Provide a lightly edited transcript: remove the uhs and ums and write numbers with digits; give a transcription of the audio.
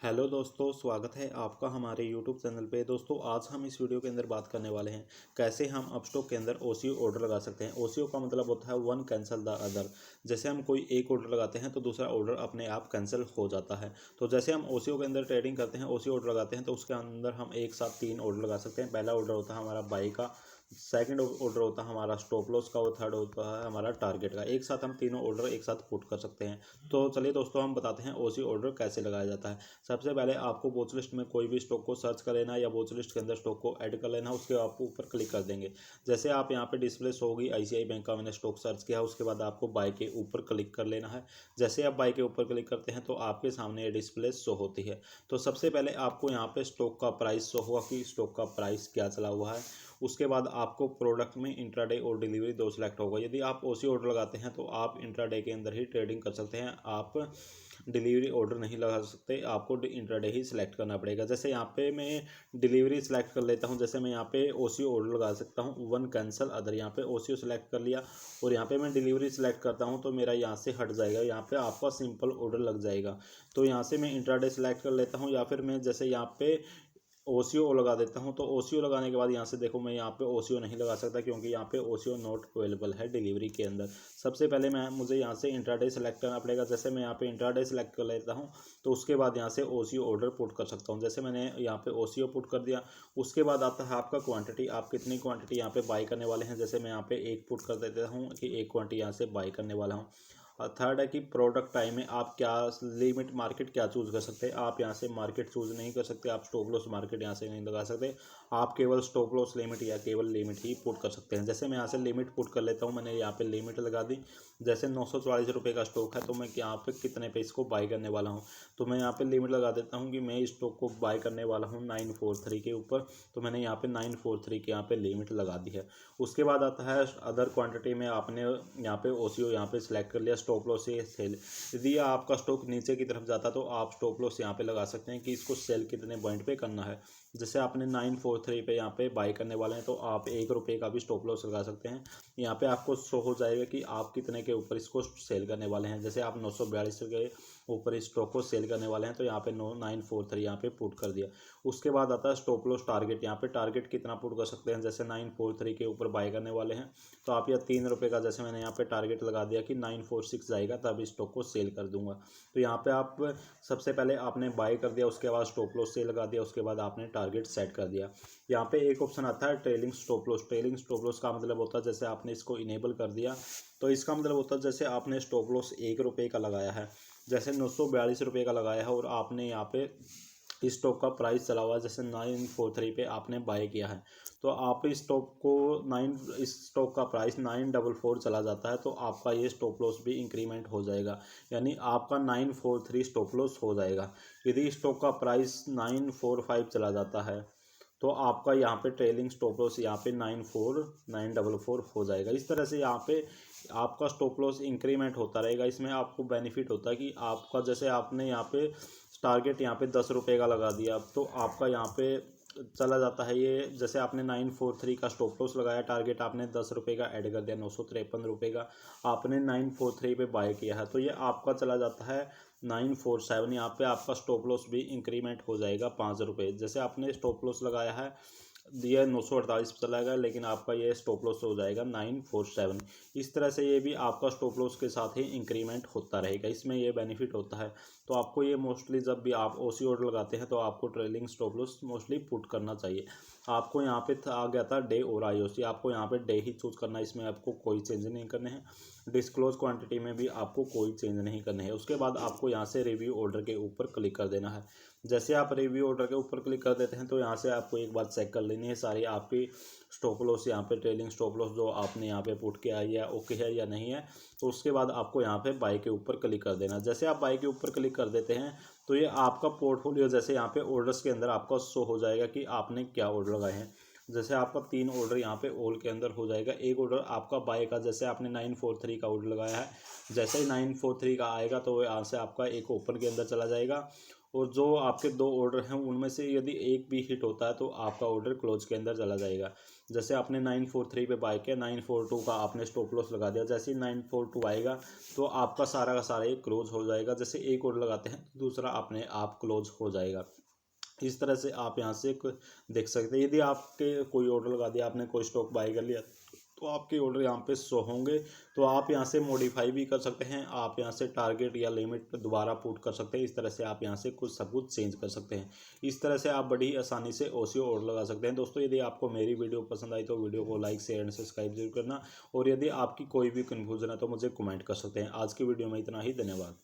Hello दोस्तों, स्वागत है आपका हमारे यूट्यूब चैनल पे। दोस्तों, आज हम इस वीडियो के अंदर बात करने वाले हैं कैसे हम अपस्टॉक के अंदर ओसीओ ऑर्डर लगा सकते हैं। ओसीओ का मतलब होता है वन कैंसल द अदर। जैसे हम कोई एक ऑर्डर लगाते हैं तो दूसरा ऑर्डर अपने आप कैंसिल हो जाता है। तो जैसे हम ओसीओ के अंदर ट्रेडिंग करते हैं, ओसीओ ऑर्डर लगाते हैं तो उसके अंदर हम एक साथ 3 ऑर्डर लगा सकते हैं। पहला ऑर्डर होता है हमारा बाई का, सेकंड ऑर्डर होता है हमारा स्टॉप लॉस का और थर्ड होता है हमारा टारगेट का। एक साथ हम तीनों ऑर्डर एक साथ पुट कर सकते हैं। तो चलिए दोस्तों, हम बताते हैं ओसी ऑर्डर कैसे लगाया जाता है। सबसे पहले आपको वॉच लिस्ट में कोई भी स्टॉक को सर्च कर लेना या वॉच लिस्ट के अंदर स्टॉक को ऐड कर लेना। उसके आप ऊपर क्लिक कर देंगे। जैसे आप यहाँ पे डिस्प्ले शो होगी आईसीआई बैंक का मैंने स्टॉक सर्च किया, उसके बाद आपको बाय के ऊपर क्लिक कर लेना है। जैसे आप बाय के ऊपर क्लिक करते हैं तो आपके सामने ये डिस्प्ले शो होती है। तो सबसे पहले आपको यहाँ पे स्टॉक का प्राइस शो होगा कि स्टॉक का प्राइस क्या चला हुआ है। उसके बाद आपको प्रोडक्ट में इंट्राडे और डिलीवरी दो सिलेक्ट होगा। यदि आप ओसी ऑर्डर लगाते हैं तो आप इंट्राडे के अंदर ही ट्रेडिंग कर सकते हैं, आप डिलीवरी ऑर्डर नहीं लगा सकते, आपको इंट्राडे ही सिलेक्ट करना पड़ेगा। जैसे यहाँ पे मैं डिलीवरी सिलेक्ट कर लेता हूँ। जैसे मैं यहाँ पे ओसी ऑर्डर लगा सकता हूँ वन कैंसल अदर, यहाँ पे ओसी सिलेक्ट कर लिया और यहाँ पे मैं डिलीवरी सिलेक्ट करता हूँ तो मेरा यहाँ से हट जाएगा। यहाँ पे आपका सिंपल ऑर्डर लग जाएगा। तो यहाँ से मैं इंट्राडे सिलेक्ट कर लेता हूँ या फिर मैं जैसे यहाँ पे ओसीओ लगा देता हूँ। तो ओसीओ लगाने के बाद यहाँ से देखो, मैं यहाँ पे ओसीओ नहीं लगा सकता क्योंकि यहाँ पे ओसीओ नॉट अवेलेबल है डिलीवरी के अंदर। सबसे पहले मुझे यहाँ से इंट्राडे सेलेक्ट करना पड़ेगा। जैसे मैं यहाँ पे इंट्राडे सेलेक्ट कर लेता हूँ तो उसके बाद यहाँ से ओसीओ ऑर्डर पुट कर सकता हूँ। जैसे मैंने यहाँ पे ओसीओ पुट कर दिया। उसके बाद आता है आपका क्वांटिटी, आप कितनी क्वांटिटी यहाँ पे बाई करने वाले हैं। जैसे मैं यहाँ पे एक पुट कर देता हूँ कि एक क्वांटिटी यहाँ से बाई करने वाला हूँ। और थर्ड है कि प्रोडक्ट टाइम में आप क्या लिमिट मार्केट क्या चूज़ कर सकते हैं। आप यहाँ से मार्केट चूज़ नहीं कर सकते, आप स्टॉप लॉस मार्केट यहाँ से नहीं लगा सकते। आप केवल स्टॉप लॉस लिमिट या केवल लिमिट ही पुट कर सकते हैं। जैसे मैं यहाँ से लिमिट पुट कर लेता हूँ, मैंने यहाँ पे लिमिट लगा दी। जैसे 944 रुपये का स्टॉक है तो मैं यहाँ पे कितने पे इसको बाई करने वाला हूँ। तो मैं यहाँ पे लिमिट लगा देता हूँ कि मैं इस स्टॉक को बाई करने वाला हूँ 943 के ऊपर। तो मैंने यहाँ पे 943 के यहाँ पे लिमिट लगा दी है। उसके बाद आता है अदर क्वांटिटी में आपने यहाँ पे ओसीओ यहाँ पे सिलेक्ट कर लिया, स्टॉप लॉस से सेल। यदि आपका स्टॉक नीचे की तरफ जाता तो आप स्टॉप लॉस यहाँ पे लगा सकते हैं कि इसको सेल कितने पॉइंट पे करना है। जैसे आपने 943 पे यहाँ पे बाई करने वाले हैं तो आप ₹1 का भी स्टॉप लॉस लगा सकते हैं। यहाँ पे आपको शो हो जाएगा कि आप कितने के ऊपर इसको सेल करने वाले हैं। जैसे आप 942 के ऊपर इस स्टॉक को सेल करने वाले हैं तो यहाँ पे 943 यहाँ पे पुट कर दिया। उसके बाद आता है स्टॉप लॉस टारगेट। यहाँ पे टारगेट कितना पुट कर सकते हैं। जैसे 943 के ऊपर बाई करने वाले हैं तो आप यह ₹3 का, जैसे मैंने यहाँ पे टारगेट लगा दिया कि 946 जाएगा तब इस स्टॉक को सेल कर दूंगा। तो यहाँ पे आप सबसे पहले आपने बाई कर दिया, उसके बाद स्टॉप लॉस सेल लगा दिया, उसके बाद आपने टारगेट सेट कर दिया। यहाँ पे एक ऑप्शन आता है trailing stop loss. Trailing stop loss का मतलब होता है जैसे आपने इसको इनेबल कर दिया तो इसका मतलब होता है जैसे आपने स्टॉप लॉस ₹1 का लगाया है, जैसे 942 रुपये का लगाया है और आपने यहाँ पे इस स्टॉक का प्राइस चला हुआ है जैसे 943 पे आपने बाय किया है। तो आप इस स्टॉक का प्राइस 944 चला जाता है तो आपका ये स्टॉप लॉस भी इंक्रीमेंट हो जाएगा, यानी आपका 943 स्टॉप लॉस हो जाएगा। यदि स्टॉक का प्राइस 945 चला जाता है तो आपका यहाँ पे ट्रेलिंग स्टॉप लॉस यहाँ पे 944 हो जाएगा। इस तरह से यहाँ पे आपका स्टॉप लॉस इंक्रीमेंट होता रहेगा। इसमें आपको बेनिफिट होता है कि आपका जैसे आपने यहाँ पे टारगेट यहाँ पे ₹10 का लगा दिया तो आपका यहाँ पे चला जाता है ये। जैसे आपने 943 का स्टॉप लॉस लगाया, टारगेट आपने ₹10 का ऐड कर दिया, ₹953 का आपने 943 पे बाय किया है तो ये आपका चला जाता है 947। यहाँ पे आपका स्टॉप लॉस भी इंक्रीमेंट हो जाएगा ₹5। जैसे आपने स्टॉप लॉस लगाया है ये 948 पे चला गया लेकिन आपका ये स्टॉप लॉस हो जाएगा 947। इस तरह से ये भी आपका स्टॉप लॉस के साथ ही इंक्रीमेंट होता रहेगा। इसमें ये बेनिफिट होता है। तो आपको ये मोस्टली जब भी आप ओसी ऑर्डर लगाते हैं तो आपको trailing stop loss mostly put करना चाहिए। आपको यहाँ पे आ गया था डे और आईओसी, आपको यहाँ पे डे ही चूज करना है, इसमें आपको कोई चेंज नहीं करने हैं। डिस्क्लोज क्वांटिटी में भी आपको कोई चेंज नहीं करने हैं। उसके बाद आपको यहाँ से रिव्यू ऑर्डर के ऊपर क्लिक कर देना है। जैसे आप रिव्यू ऑर्डर के ऊपर क्लिक कर देते हैं तो यहाँ से आपको एक बार चेक कर लेनी है सारी आपकी स्टॉप लॉस, यहाँ पे ट्रेलिंग स्टॉप लॉस जो आपने यहाँ पे पुट किया है या ओके है या नहीं है। तो उसके बाद आपको यहाँ पे बाई के ऊपर क्लिक कर देना। जैसे आप बाई के ऊपर क्लिक कर देते हैं तो ये आपका पोर्टफोलियो जैसे यहाँ पे ऑर्डर्स के अंदर आपका शो हो जाएगा कि आपने क्या ऑर्डर लगाए हैं। जैसे आपका 3 ऑर्डर यहाँ पे ऑल के अंदर हो जाएगा। एक ऑर्डर आपका बाय का, जैसे आपने 943 का ऑर्डर लगाया है, जैसे ही 943 का आएगा तो यहाँ से आपका एक ओपन के अंदर चला जाएगा और जो आपके 2 ऑर्डर हैं उनमें से यदि एक भी हिट होता है तो आपका ऑर्डर क्लोज के अंदर चला जाएगा। जैसे आपने 943 पे बाय किया, 942 का आपने स्टॉप लॉस लगा दिया, जैसे ही 942 आएगा तो आपका सारा का सारा ये क्लोज हो जाएगा। जैसे एक ऑर्डर लगाते हैं तो दूसरा अपने आप क्लोज हो जाएगा। इस तरह से आप यहाँ से देख सकते हैं। यदि आपके कोई ऑर्डर लगा दिया, आपने कोई स्टॉक बाय कर लिया, तो आपके ऑर्डर यहाँ पे शो होंगे। तो आप यहाँ से मॉडिफाई भी कर सकते हैं, आप यहाँ से टारगेट या लिमिट दोबारा पुट कर सकते हैं। इस तरह से आप यहाँ से कुछ सब कुछ चेंज कर सकते हैं। इस तरह से आप बड़ी आसानी से ओसीओ ऑर्डर लगा सकते हैं। दोस्तों यदि आपको मेरी वीडियो पसंद आई तो वीडियो को लाइक शेयर एंड सब्सक्राइब जरूर करना, और यदि आपकी कोई भी कन्फ्यूजन है तो मुझे कमेंट कर सकते हैं। आज की वीडियो में इतना ही, धन्यवाद।